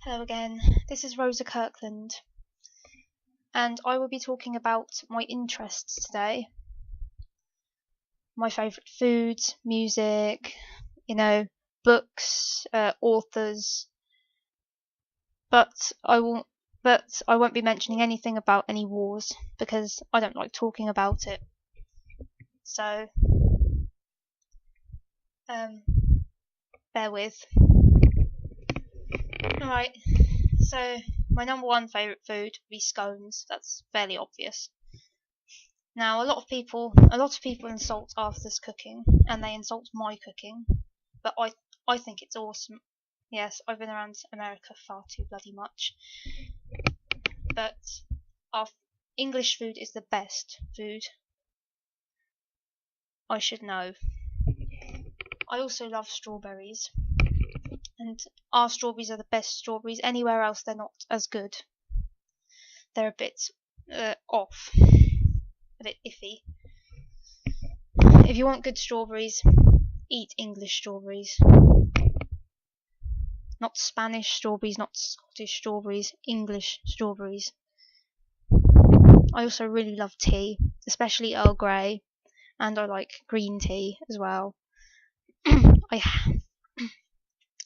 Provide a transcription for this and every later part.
Hello again, this is Rosa Kirkland, and I will be talking about my interests today. My favourite foods, music, books, authors, but I won't be mentioning anything about any wars because I don't like talking about it. So, bear with. Alright, so my number one favourite food would be scones. That's fairly obvious. Now, a lot of people insult Arthur's cooking, and they insult my cooking, but I think it's awesome. Yes, I've been around America far too bloody much, but our English food is the best food. I should know. I also love strawberries, and our strawberries are the best strawberries. Anywhere else, they're not as good. They're a bit off, a bit iffy. If you want good strawberries, eat English strawberries. Not Spanish strawberries, not Scottish strawberries, English strawberries. I also really love tea, especially Earl Grey, and I like green tea as well.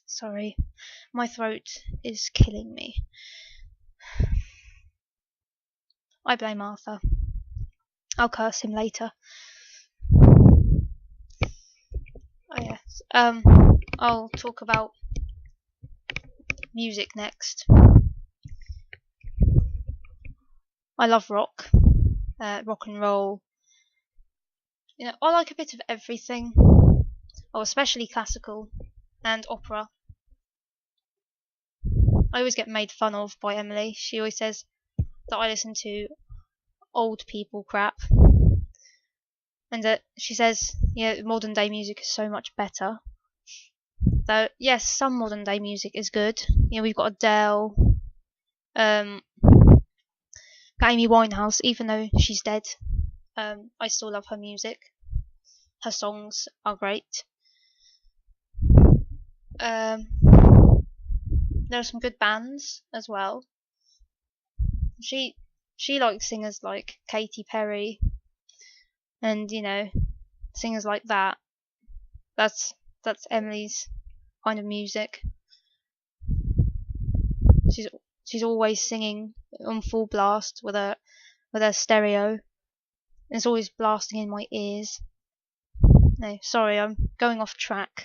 Sorry, my throat is killing me. I blame Arthur. I'll curse him later. Oh yes. I'll talk about music next. I love rock and roll. I like a bit of everything. Oh, especially classical and opera. I always get made fun of by Emily. She always says that I listen to old people crap, and that she says, modern day music is so much better. Though, yes, some modern day music is good. We've got Adele, got Amy Winehouse, even though she's dead. I still love her music. Her songs are great. There are some good bands as well. She likes singers like Katy Perry, and singers like that. That's Emily's kind of music. She's always singing on full blast with her stereo. And it's always blasting in my ears. No, sorry, I'm going off track.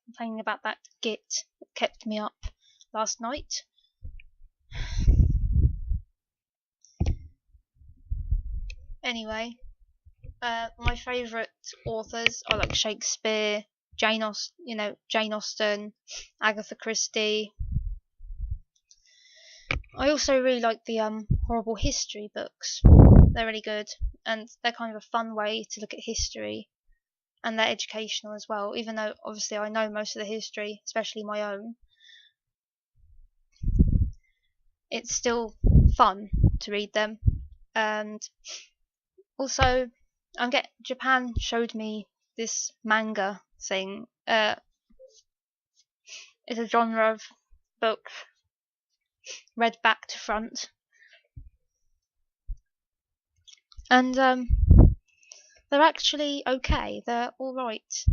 Complaining about that git that kept me up last night. Anyway, my favourite authors are like Shakespeare, Jane Austen, Agatha Christie. I also really like the horrible history books. They're really good, and they're kind of a fun way to look at history, and they're educational as well, even though obviously I know most of the history, especially my own. It's still fun to read them. And also, Japan showed me this manga thing. It's a genre of book read back to front, and they're actually okay. They're all right.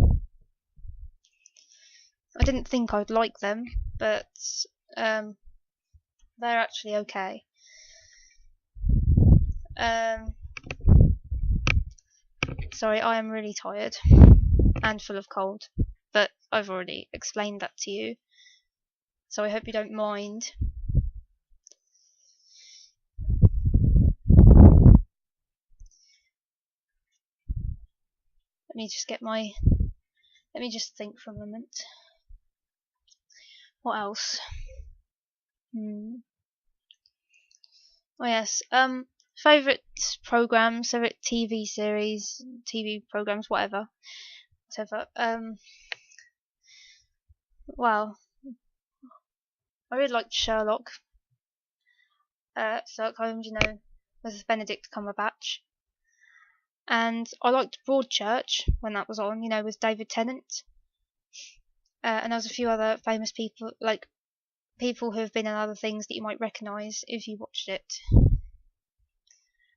I didn't think I'd like them, but they're actually okay. Sorry, I am really tired and full of cold, but I've already explained that to you, so I hope you don't mind. Let me just think for a moment. What else? Oh yes, favourite programs, favourite TV series, TV programs, whatever. Well, I really liked Sherlock Holmes, with Benedict Cumberbatch. And I liked Broadchurch when that was on, with David Tennant. And there's a few other famous people, like people who have been in other things that you might recognise if you watched it.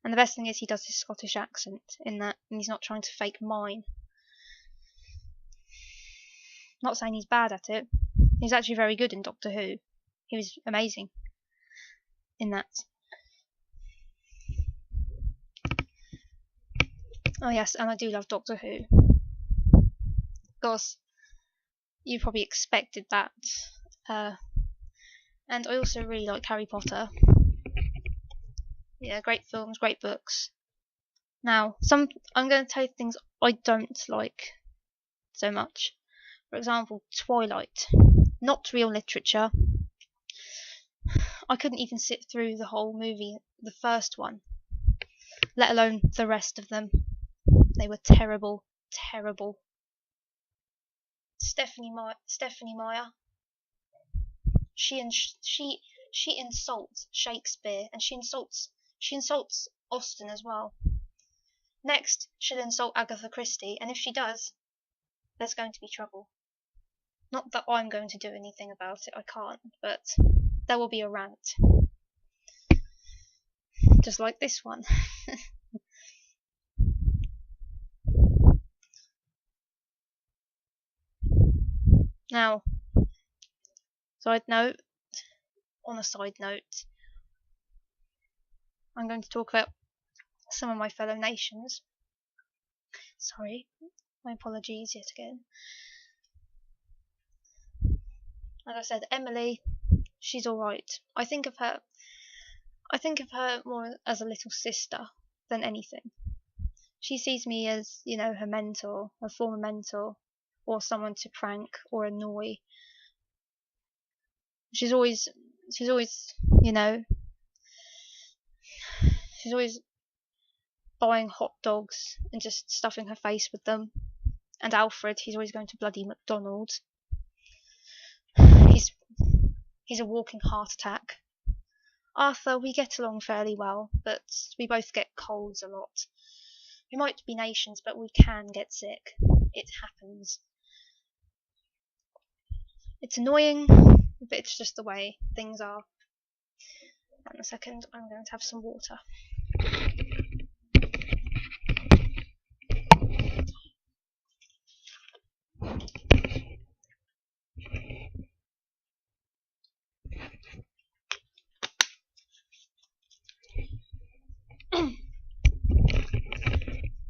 And the best thing is he does his Scottish accent in that, and he's not trying to fake mine. Not saying he's bad at it. He's actually very good in Doctor Who. He was amazing in that. Oh yes, and I do love Doctor Who. Of course, you probably expected that. And I also really like Harry Potter. Yeah, great films, great books. Now, I'm going to tell you things I don't like so much. For example, Twilight. Not real literature. I couldn't even sit through the whole movie, the first one, let alone the rest of them. They were terrible, terrible. Stephanie Meyer. She insults Shakespeare, and she insults Austen as well. Next, she'll insult Agatha Christie, and if she does, there's going to be trouble. Not that I'm going to do anything about it, I can't, but there will be a rant. Just like this one. Now, on a side note, I'm going to talk about some of my fellow nations. Sorry, my apologies yet again. Like I said, Emily, she's alright. I think of her more as a little sister than anything. She sees me as, her mentor, her former mentor, or someone to prank or annoy. She's always, she's always buying hot dogs and just stuffing her face with them. And Alfred, he's always going to bloody McDonald's. He's a walking heart attack. Arthur, we get along fairly well, but we both get colds a lot. We might be nations, but we can get sick. It happens. It's annoying, but it's just the way things are. In a second, I'm going to have some water.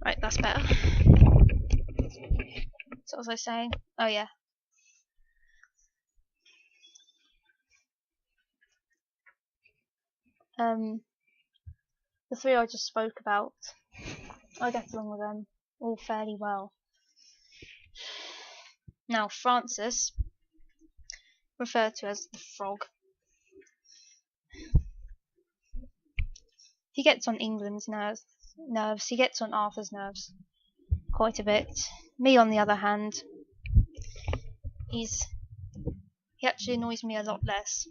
Right, that's better. So what was I saying? Oh yeah. The three I just spoke about, I get along with them all fairly well. Now, Francis, referred to as the Frog, he gets on England's nerves. He gets on Arthur's nerves quite a bit. Me, on the other hand, he actually annoys me a lot less.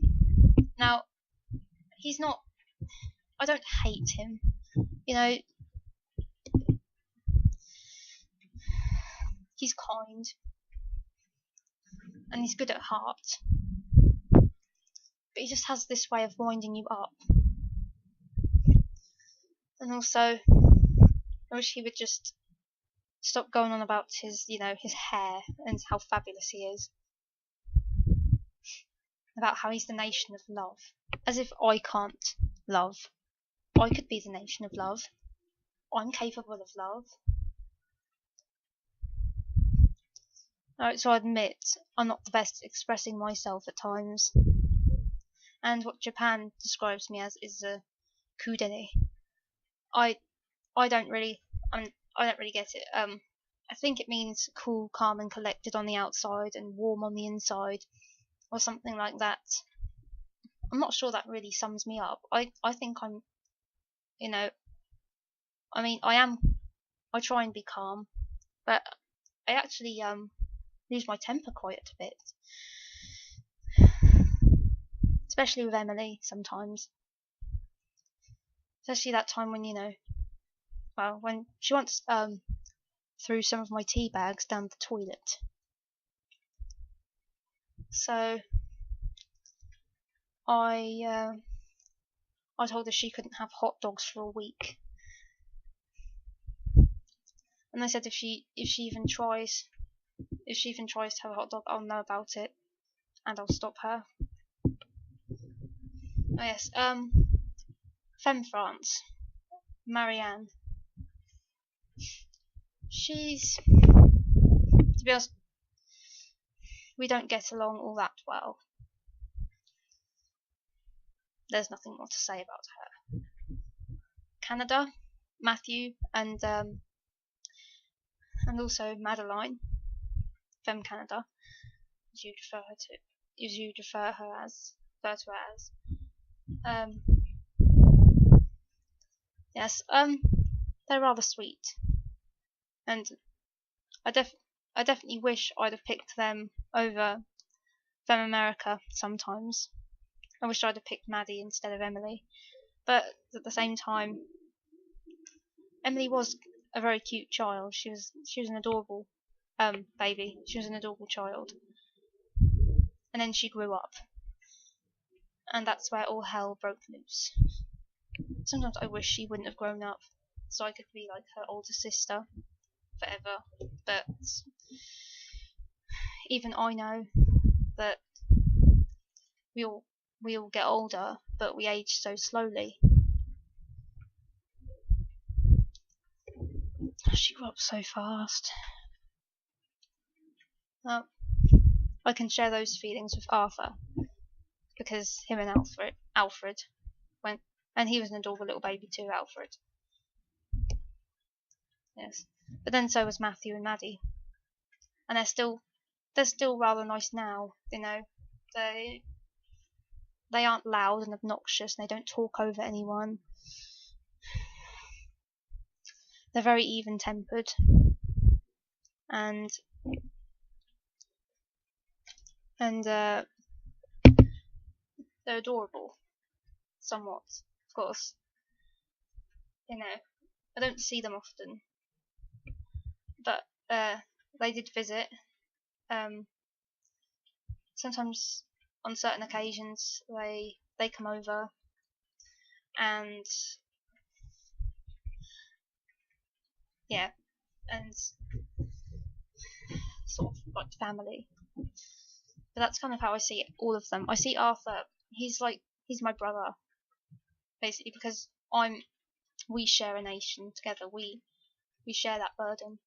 Now, he's not. I don't hate him. He's kind and he's good at heart, but he just has this way of winding you up. And also, I wish he would just stop going on about his hair and how fabulous he is. About how he's the nation of love. As if I can't love. I could be the nation of love. I'm capable of love. Alright, so I admit I'm not the best at expressing myself at times. And what Japan describes me as is a kudere. I don't really get it. I think it means cool, calm and collected on the outside and warm on the inside, or something like that. I'm not sure that really sums me up. I think I'm, I try and be calm, but I actually lose my temper quite a bit. Especially with Emily sometimes. Especially that time when, when she once threw some of my tea bags down the toilet. So I told her she couldn't have hot dogs for a week, and I said if she even tries to have a hot dog, I'll know about it and I'll stop her. Oh yes, Femme France, Marianne. She's, to be honest, we don't get along all that well. There's nothing more to say about her. Canada, Matthew, and also Madeline, Femme Canada, as you refer to her as. Yes, they're rather sweet, and I definitely wish I'd have picked them over Femme America sometimes. I wish I'd have picked Maddie instead of Emily, but at the same time, Emily was a very cute child. She was an adorable baby. She was an adorable child, and then she grew up, and that's where all hell broke loose. Sometimes I wish she wouldn't have grown up, so I could be like her older sister forever. But even I know that we all get older, but we age so slowly. She grew up so fast. I can share those feelings with Arthur, because him and Alfred went, and he was an adorable little baby too, Alfred. Yes, but then so was Matthew and Maddie, and they're still rather nice now. You know, they aren't loud and obnoxious. And they don't talk over anyone. They're very even-tempered, and they're adorable, somewhat, of course. You know, I don't see them often, but they did visit. Sometimes on certain occasions they come over, and yeah, and sort of like family. But that's kind of how I see all of them. I see Arthur, he's my brother, basically, because we share a nation together. We share that burden.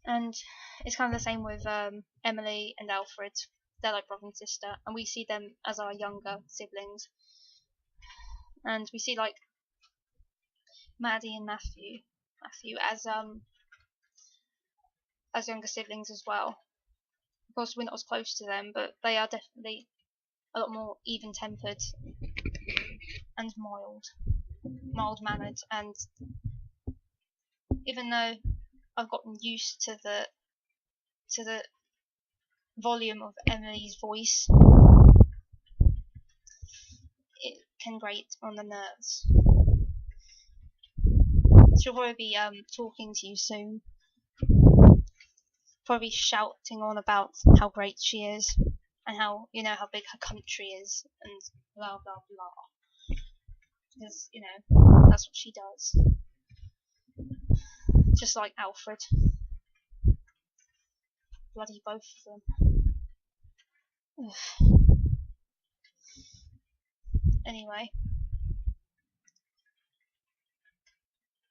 And it's kind of the same with Emily and Alfred. They're like brother and sister, and we see them as our younger siblings. And we see like Maddie and Matthew as younger siblings as well. Of course, we're not as close to them, but they are definitely a lot more even-tempered and mild-mannered. And even though I've gotten used to the volume of Emily's voice, it can grate on the nerves. She'll probably be talking to you soon, probably shouting on about how great she is and how big her country is and blah blah blah, because that's what she does, just like Alfred. Bloody both of them. Anyway,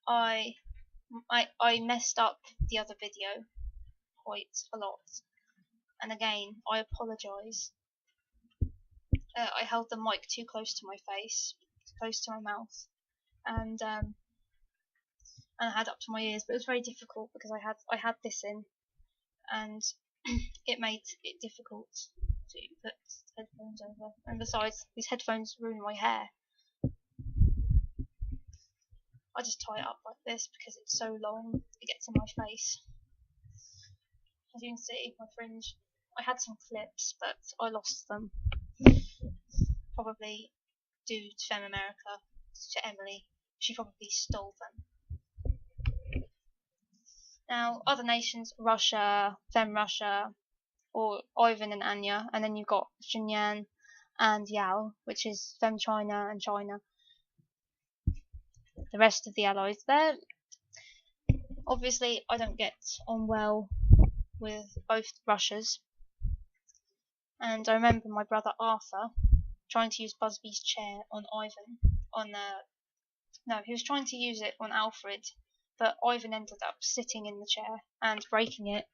I messed up the other video quite a lot, and again I apologise. I held the mic too close to my face, close to my mouth, and I had up to my ears, but it was very difficult because I had this in, and it made it difficult to put headphones over, and besides, these headphones ruin my hair. I just tie it up like this because it's so long, it gets in my face. As you can see, my fringe, I had some clips, but I lost them, probably due to Femme America, to Emily. She probably stole them. Now, other nations, Russia, Fem Russia, or Ivan and Anya, and then you've got Xinjiang and Yao, which is Fem China and China. The rest of the allies there. Obviously, I don't get on well with both Russias, and I remember my brother Arthur trying to use Busby's chair on Ivan. No, he was trying to use it on Alfred, but Ivan ended up sitting in the chair and breaking it.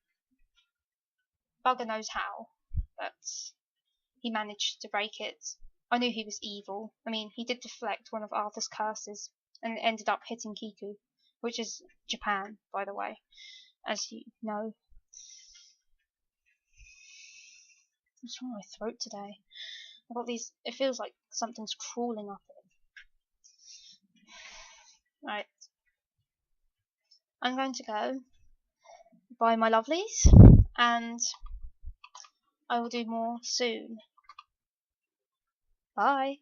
Bugger knows how, but he managed to break it. I knew he was evil. I mean, he did deflect one of Arthur's curses and it ended up hitting Kiku, which is Japan, by the way, as you know. What's wrong with my throat today? I've got these. It feels like something's crawling up it. Right. I'm going to go buy my lovelies, and I will do more soon. Bye.